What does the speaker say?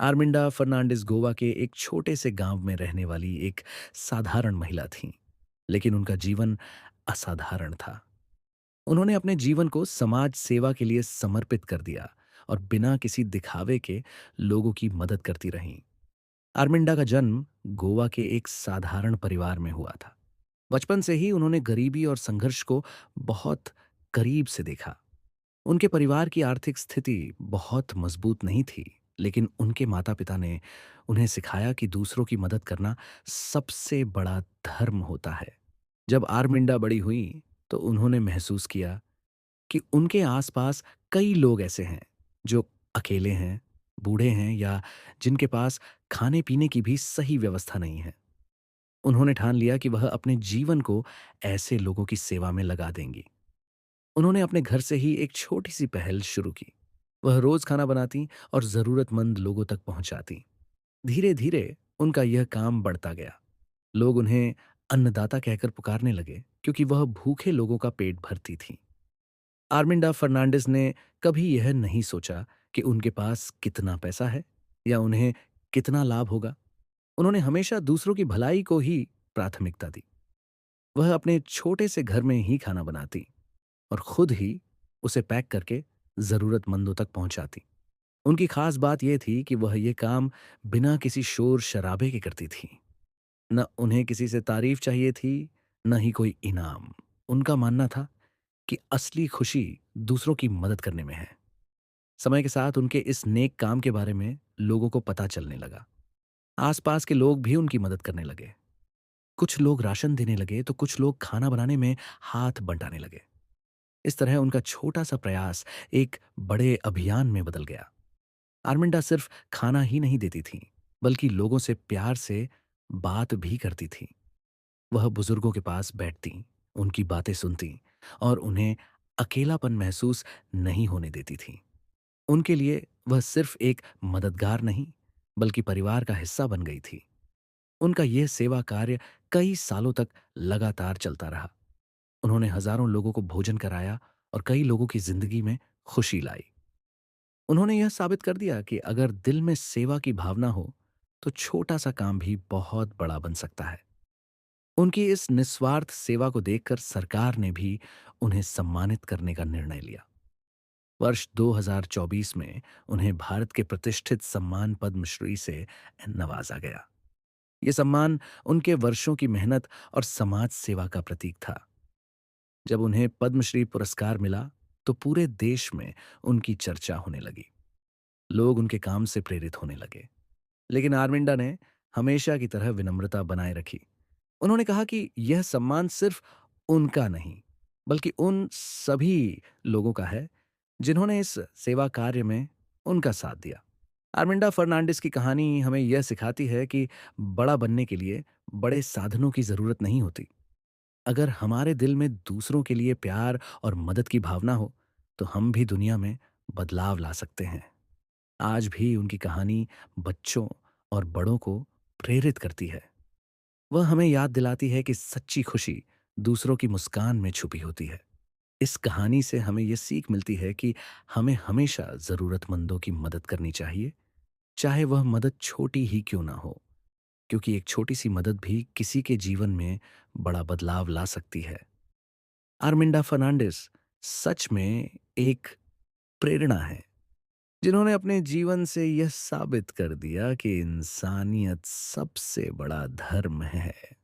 आर्मिंडा फर्नांडिस गोवा के एक छोटे से गांव में रहने वाली एक साधारण महिला थीं, लेकिन उनका जीवन असाधारण था। उन्होंने अपने जीवन को समाज सेवा के लिए समर्पित कर दिया और बिना किसी दिखावे के लोगों की मदद करती रहीं। आर्मिंडा का जन्म गोवा के एक साधारण परिवार में हुआ था। बचपन से ही उन्होंने गरीबी और संघर्ष को बहुत करीब से देखा। उनके परिवार की आर्थिक स्थिति बहुत मजबूत नहीं थी, लेकिन उनके माता-पिता ने उन्हें सिखाया कि दूसरों की मदद करना सबसे बड़ा धर्म होता है। जब आर्मिंडा बड़ी हुई, तो उन्होंने महसूस किया कि उनके आसपास कई लोग ऐसे हैं जो अकेले हैं, बूढ़े हैं या जिनके पास खाने-पीने की भी सही व्यवस्था नहीं है। उन्होंने ठान लिया कि वह अपने जीवन को ऐसे लोगों की सेवा में लगा देंगी। उन्होंने अपने घर से ही एक छोटी सी पहल शुरू की। वह रोज खाना बनाती और जरूरतमंद लोगों तक पहुंचाती। धीरे धीरे उनका यह काम बढ़ता गया। लोग उन्हें अन्नदाता कहकर पुकारने लगे, क्योंकि वह भूखे लोगों का पेट भरती थी। आर्मिंडा फर्नांडिस ने कभी यह नहीं सोचा कि उनके पास कितना पैसा है या उन्हें कितना लाभ होगा। उन्होंने हमेशा दूसरों की भलाई को ही प्राथमिकता दी। वह अपने छोटे से घर में ही खाना बनाती और खुद ही उसे पैक करके जरूरतमंदों तक पहुंचाती। उनकी खास बात यह थी कि वह यह काम बिना किसी शोर शराबे के करती थी। न उन्हें किसी से तारीफ चाहिए थी, न ही कोई इनाम। उनका मानना था कि असली खुशी दूसरों की मदद करने में है। समय के साथ उनके इस नेक काम के बारे में लोगों को पता चलने लगा। आसपास के लोग भी उनकी मदद करने लगे। कुछ लोग राशन देने लगे तो कुछ लोग खाना बनाने में हाथ बंटाने लगे। इस तरह उनका छोटा सा प्रयास एक बड़े अभियान में बदल गया। आर्मिंडा सिर्फ खाना ही नहीं देती थी, बल्कि लोगों से प्यार से बात भी करती थी। वह बुजुर्गों के पास बैठती, उनकी बातें सुनती और उन्हें अकेलापन महसूस नहीं होने देती थी। उनके लिए वह सिर्फ एक मददगार नहीं, बल्कि परिवार का हिस्सा बन गई थी। उनका यह सेवा कार्य कई सालों तक लगातार चलता रहा। उन्होंने हजारों लोगों को भोजन कराया और कई लोगों की जिंदगी में खुशी लाई। उन्होंने यह साबित कर दिया कि अगर दिल में सेवा की भावना हो, तो छोटा सा काम भी बहुत बड़ा बन सकता है। उनकी इस निस्वार्थ सेवा को देखकर सरकार ने भी उन्हें सम्मानित करने का निर्णय लिया। वर्ष 2024 में उन्हें भारत के प्रतिष्ठित सम्मान पद्मश्री से नवाजा गया। यह सम्मान उनके वर्षों की मेहनत और समाज सेवा का प्रतीक था। जब उन्हें पद्मश्री पुरस्कार मिला, तो पूरे देश में उनकी चर्चा होने लगी। लोग उनके काम से प्रेरित होने लगे। लेकिन आर्मिंडा ने हमेशा की तरह विनम्रता बनाए रखी। उन्होंने कहा कि यह सम्मान सिर्फ उनका नहीं, बल्कि उन सभी लोगों का है जिन्होंने इस सेवा कार्य में उनका साथ दिया। आर्मिंडा फर्नांडिस की कहानी हमें यह सिखाती है कि बड़ा बनने के लिए बड़े साधनों की जरूरत नहीं होती। अगर हमारे दिल में दूसरों के लिए प्यार और मदद की भावना हो, तो हम भी दुनिया में बदलाव ला सकते हैं। आज भी उनकी कहानी बच्चों और बड़ों को प्रेरित करती है। वह हमें याद दिलाती है कि सच्ची खुशी दूसरों की मुस्कान में छुपी होती है। इस कहानी से हमें यह सीख मिलती है कि हमें हमेशा जरूरतमंदों की मदद करनी चाहिए, चाहे वह मदद छोटी ही क्यों ना हो, क्योंकि एक छोटी सी मदद भी किसी के जीवन में बड़ा बदलाव ला सकती है। आर्मिंडा फर्नांडिस सच में एक प्रेरणा है, जिन्होंने अपने जीवन से यह साबित कर दिया कि इंसानियत सबसे बड़ा धर्म है।